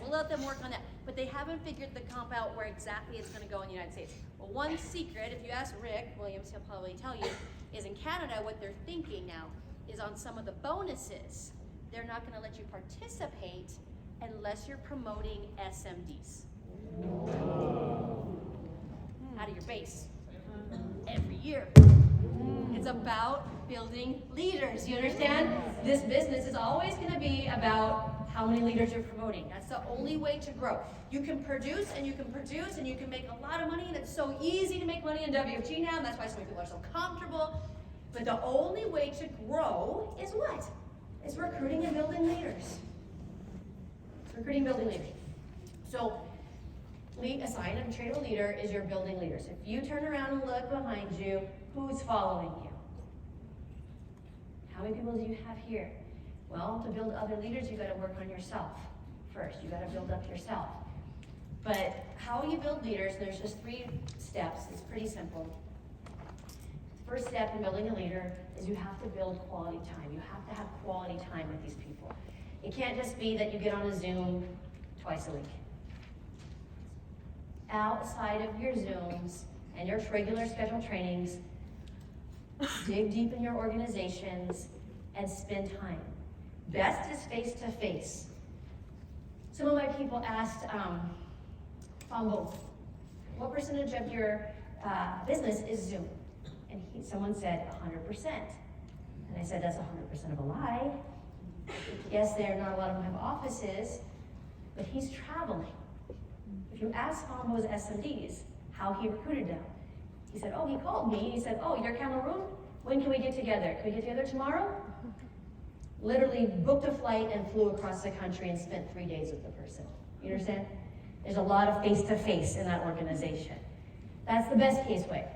We'll let them work on that. But they haven't figured the comp out where exactly it's going to go in the United States. Well, one secret, if you ask Rick Williams, he'll probably tell you, is in Canada, what they're thinking now is on some of the bonuses, they're not going to let you participate unless you're promoting SMDs out of your base every year. It's about building leaders, you understand? This business is always going to be about how many leaders you're promoting. That's the only way to grow. You can produce and you can produce and you can make a lot of money, and it's so easy to make money in WFG now, and that's why so many people are so comfortable. But the only way to grow is what? It's recruiting and building leaders. It's recruiting and building leaders. So a sign of a trainable leader is you're building leaders. If you turn around and look behind you, who's following you? How many people do you have here? Well, to build other leaders, you got to work on yourself first. You got to build up yourself. But how you build leaders, there's just 3 steps. It's pretty simple. The first step in building a leader is you have to build quality time. You have to have quality time with these people. It can't just be that you get on a Zoom twice a week. Outside of your Zooms and your regular scheduled trainings, dig deep in your organizations and spend time. Best is face-to-face. Some of my people asked, Fambo, what percentage of your business is Zoom? And someone said 100%. And I said, that's 100% of a lie. Yes, not a lot of them have offices, but he's traveling. If you ask Fambo's SMDs how he recruited them, he said, oh, he called me. He said, oh, you're Cameroon? When can we get together? Can we get together tomorrow? Literally booked a flight and flew across the country and spent 3 days with the person. You understand? There's a lot of face-to-face in that organization. That's the best case way.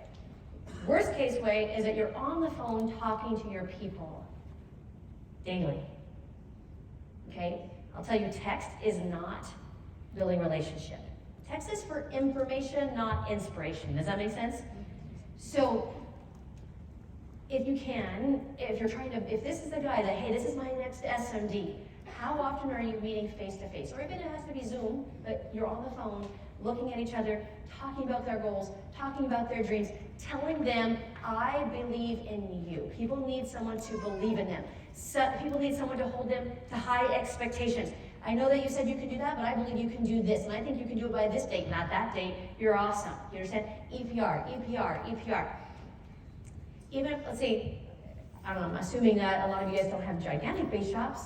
Worst case way is that you're on the phone talking to your people daily. Okay? I'll tell you, text is not building relationship. Text is for information, not inspiration. Does that make sense? So, if you can, if this is the guy that, hey, this is my next SMD, how often are you meeting face-to-face? Or even it has to be Zoom, but you're on the phone, looking at each other, talking about their goals, talking about their dreams, telling them, I believe in you. People need someone to believe in them. People need someone to hold them to high expectations. I know that you said you could do that, but I believe you can do this, and I think you can do it by this date, not that date. You're awesome. You understand? EPR. Even, let's see, I don't know, I'm assuming that a lot of you guys don't have gigantic base shops,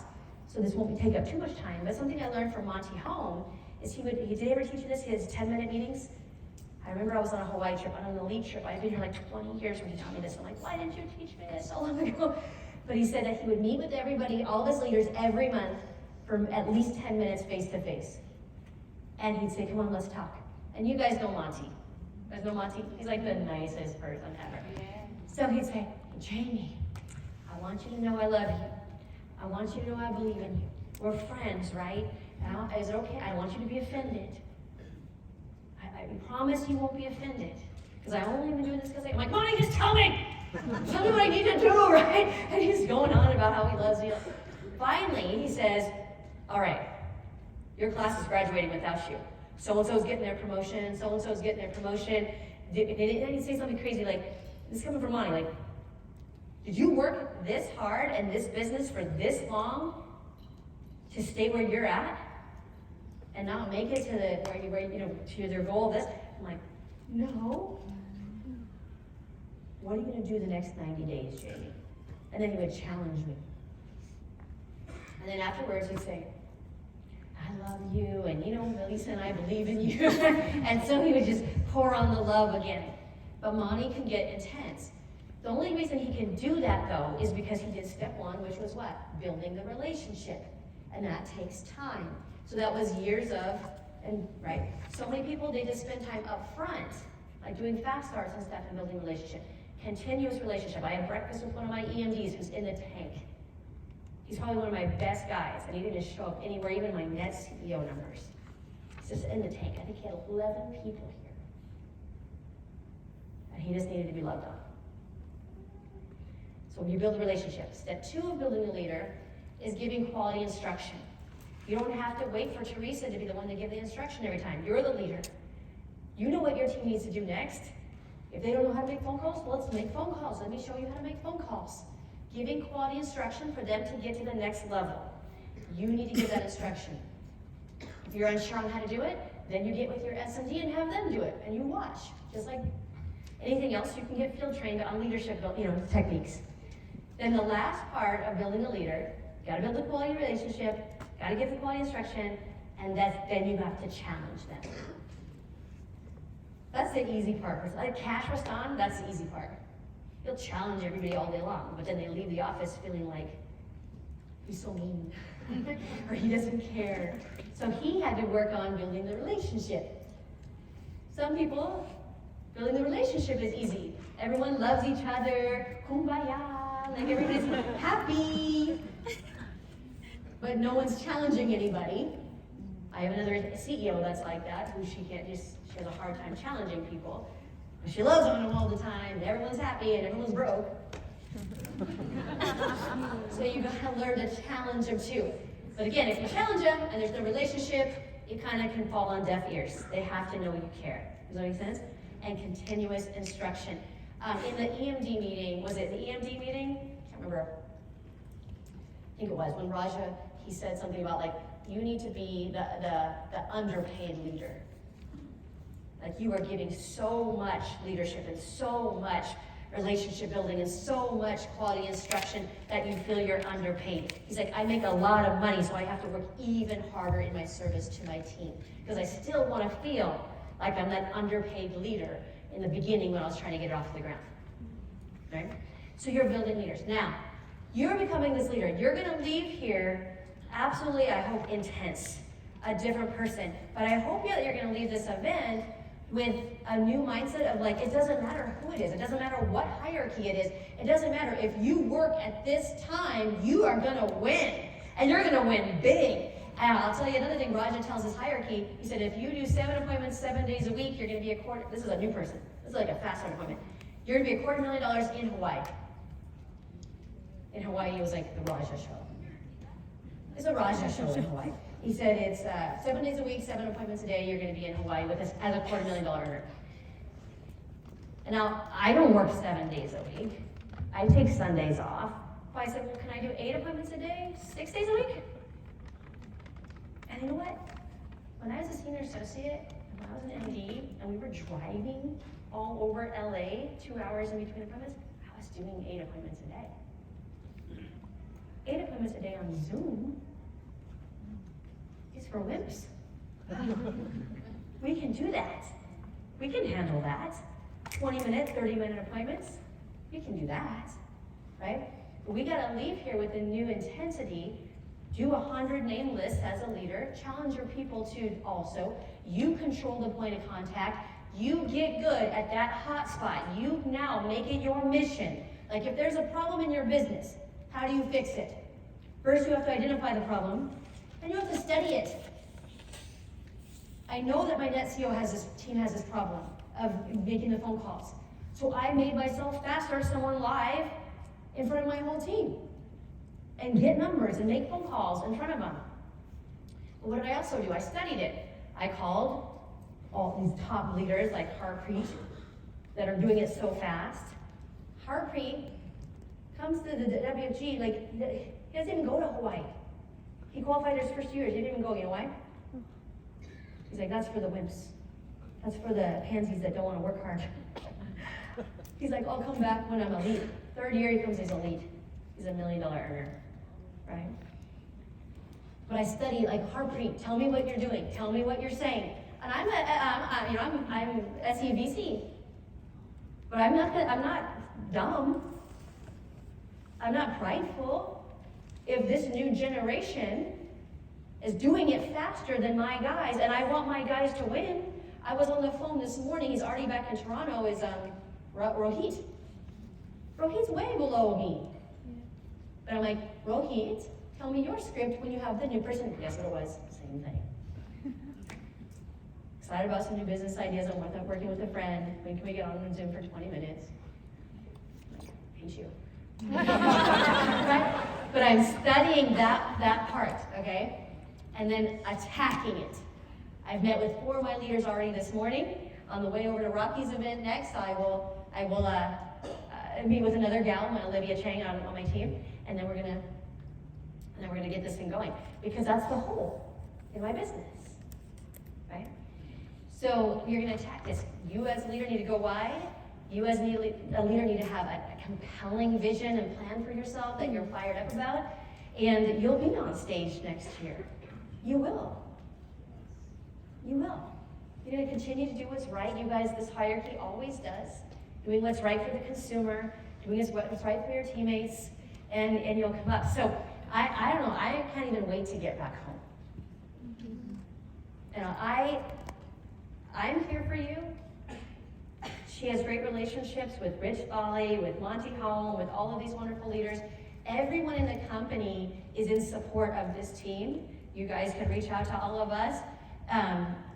so this won't take up too much time, but something I learned from Monty Home is he did ever teach us his 10-minute meetings? I remember I was on a Hawaii trip, on an elite trip. I've been here like 20 years when he taught me this. I'm like, why didn't you teach me this so long ago? But he said that he would meet with everybody, all of his leaders, every month for at least 10 minutes face-to-face. And he'd say, come on, let's talk. And you guys know Monty. You guys know Monty? He's like the nicest person ever. Yeah. So he'd say, Jamie, I want you to know I love you. I want you to know I believe in you. We're friends, right? Is it okay? I want you to be offended. I promise you won't be offended. Because I only been doing this because I'm like, Monty, just tell me! Tell me what I need to do, right? And he's going on about how he loves me. Finally, he says, all right, your class is graduating without you. So-and-so's getting their promotion, so-and-so's getting their promotion. And then he'd say something crazy like, this is coming from Monty, like, did you work this hard in this business for this long to stay where you're at and not make it to to their goal of this? I'm like, no. What are you going to do the next 90 days, Jamie? And then he would challenge me. And then afterwards he'd say, I love you, and Melissa and I believe in you. And so he would just pour on the love again. But Monty can get intense. The only reason he can do that, though, is because he did step 1, which was what? Building the relationship. And that takes time. So that was years of, right? So many people, they just spend time up front, like doing fast starts and stuff and building relationship. Continuous relationship. I had breakfast with one of my EMDs who's in the tank. He's probably one of my best guys, and he didn't show up anywhere, even my net CEO numbers. He's just in the tank. I think he had 11 people here. And he just needed to be loved on. So when you build a relationship, step 2 of building a leader is giving quality instruction. You don't have to wait for Teresa to be the one to give the instruction every time. You're the leader. You know what your team needs to do next. If they don't know how to make phone calls, well, let's make phone calls. Let me show you how to make phone calls. Giving quality instruction for them to get to the next level. You need to give that instruction. If you're unsure on how to do it, then you get with your S&D and have them do it, and you watch. Just like anything else, you can get field trained on leadership, techniques. Then the last part of building a leader, gotta build the quality relationship, gotta give the quality instruction, and then you have to challenge them. That's the easy part. It's like cash Rastan, that's the easy part. He'll challenge everybody all day long, but then they leave the office feeling like he's so mean, or he doesn't care. So he had to work on building the relationship. Some people, building the relationship is easy. Everyone loves each other, kumbaya, like everybody's happy, but no one's challenging anybody. I have another CEO that's like that, who she has a hard time challenging people. But she loves on them all the time, and everyone's happy and everyone's broke. So you gotta learn to challenge them too. But again, if you challenge them and there's no relationship, it kind of can fall on deaf ears. They have to know you care. Does that make sense? And continuous instruction. In the EMD meeting, was it the EMD meeting? I can't remember. I think it was when Raja, he said something about like, you need to be the underpaid leader. Like you are giving so much leadership and so much relationship building and so much quality instruction that you feel you're underpaid. He's like, I make a lot of money, so I have to work even harder in my service to my team because I still want to feel like I'm that underpaid leader in the beginning when I was trying to get it off the ground. Right? So you're building leaders. Now, you're becoming this leader. You're going to leave here absolutely, I hope, intense, a different person. But I hope that you're going to leave this event with a new mindset of like, it doesn't matter who it is. It doesn't matter what hierarchy it is. It doesn't matter if you work at this time, you are gonna win. And you're gonna win big. And I'll tell you another thing, Raja tells his hierarchy, he said, if you do 7 appointments 7 days a week, you're gonna be this is a new person. This is like a fast appointment. You're gonna be $250,000 in Hawaii. In Hawaii, it was like the Raja show. It's a Raja show in Hawaii. He said it's 7 days a week, 7 appointments a day, you're going to be in Hawaii with us as a $250,000 earner. And now, I don't work 7 days a week. I take Sundays off. So I said, well, can I do 8 appointments a day, 6 days a week? And you know what? When I was a senior associate, and when I was an MD, and we were driving all over LA, 2 hours in between appointments, I was doing 8 appointments a day. 8 appointments a day on Zoom. It's for wimps. We can do that. We can handle that. 20-minute, 30-minute appointments. We can do that, right? But we gotta leave here with a new intensity. Do 100 name lists as a leader. Challenge your people to also. You control the point of contact. You get good at that hot spot. You now make it your mission. Like if there's a problem in your business, how do you fix it? First, you have to identify the problem. And you have to study it. I know that my net CEO team has this problem of making the phone calls. So I made myself faster, someone live in front of my whole team. And get numbers and make phone calls in front of them. But what did I also do? I studied it. I called all these top leaders like Harpreet that are doing it so fast. Harpreet comes to the WFG, like, he doesn't even go to Hawaii. He qualified his first year. He didn't even go. You know why? He's like, that's for the wimps. That's for the pansies that don't want to work hard. He's like, I'll come back when I'm elite. Third year, he comes, he's elite. He's $1 million earner, right? But I study like Harpreet. Tell me what you're doing. Tell me what you're saying. And I'm SEVC. But I'm not dumb. I'm not prideful. If this new generation is doing it faster than my guys, and I want my guys to win, I was on the phone this morning, he's already back in Toronto, is Rohit. Rohit's way below me. But I'm like, Rohit, tell me your script when you have the new person. Guess what it was? Same thing. Excited about some new business ideas. I'm working with a friend. When can we get on Zoom for 20 minutes? Hate you. Right? But I'm studying that part, okay? and then attacking it. I've met with 4 of my leaders already this morning. On the way over to Rocky's event next, I will meet with another gal, Olivia Chang, on my team, and then we're gonna get this thing going, because that's the hole in my business, right? So you're gonna attack this. You as a leader need to go wide. You as a leader need to have a compelling vision and plan for yourself that you're fired up about, and you'll be on stage next year. You will. You will. You're going to continue to do what's right. You guys, this hierarchy always does. Doing what's right for the consumer, doing what's right for your teammates, and you'll come up. So I don't know, I can't even wait to get back home. You know, I'm here for you. She has great relationships with Rich Volley, with Monty Hall, with all of these wonderful leaders. Everyone in the company is in support of this team. You guys can reach out to all of us.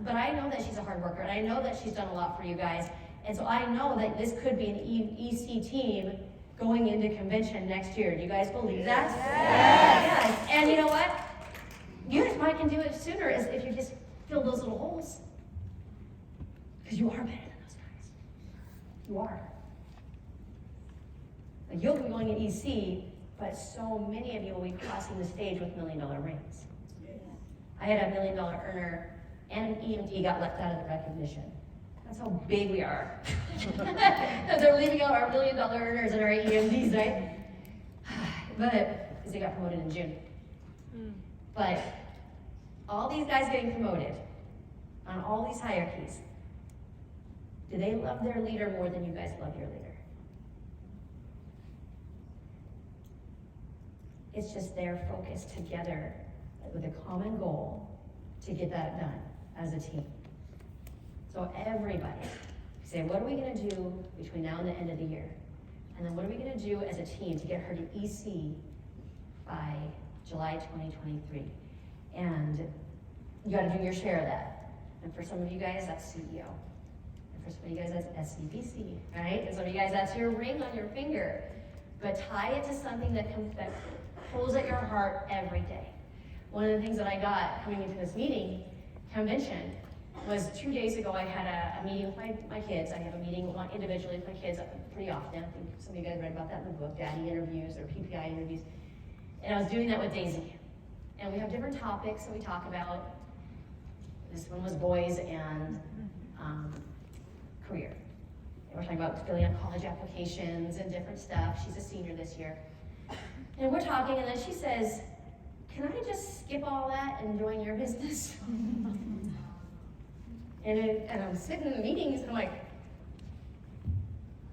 But I know that she's a hard worker, and I know that she's done a lot for you guys. And so I know that this could be an EC team going into convention next year. Do you guys believe that? Yes. Yes. And you know what? You guys might can do it sooner if you just fill those little holes. Because you are better than those guys. You are. Like, you'll be going to EC, but so many of you will be crossing the stage with $1 million rings. I had a $1 million earner, and EMD got left out of the recognition. That's how big we are. They're leaving out our $1 million earners and our EMDs, right? But, because they got promoted in June. But all these guys getting promoted on all these hierarchies, do they love their leader more than you guys love your leader? It's just their focus together with a common goal to get that done as a team. So everybody say, what are we going to do between now and the end of the year? And then what are we going to do as a team to get her to EC by July 2023? And you got to do your share of that. And for some of you guys, that's CEO. And for some of you guys, that's SCBC, right? And some of you guys, that's your ring on your finger. But tie it to something that pulls at your heart every day. One of the things that I got coming into this convention, was 2 days ago I had a meeting with my kids. I have a meeting individually with my kids pretty often. I think some of you guys read about that in the book, Daddy interviews or PPI interviews. And I was doing that with Daisy. And we have different topics that we talk about. This one was boys and career. And we're talking about filling out college applications and different stuff. She's a senior this year. And we're talking, and then she says, can I just skip all that and join your business? And I'm sitting in the meetings, and I'm like,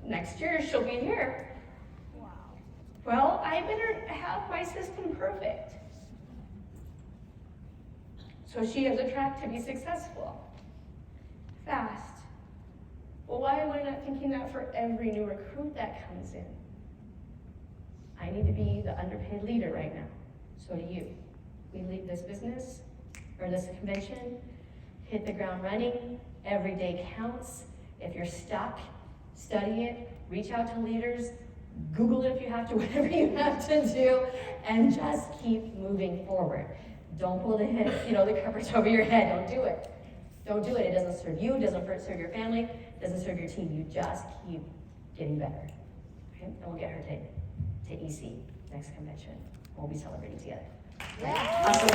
next year she'll be here. Wow. Well, I better have my system perfect. So she has a track to be successful. Fast. Well, why am I not thinking that for every new recruit that comes in? I need to be the underpaid leader right now. So do you. We leave this business, or this convention, hit the ground running. Every day counts. If you're stuck, study it, reach out to leaders, Google it if you have to, whatever you have to do, and just keep moving forward. Don't pull the covers over your head. Don't do it. Don't do it. It doesn't serve you, it doesn't serve your family, it doesn't serve your team. You just keep getting better. Okay? And we'll get her to EC next convention. We'll be celebrating together. Yeah. Awesome.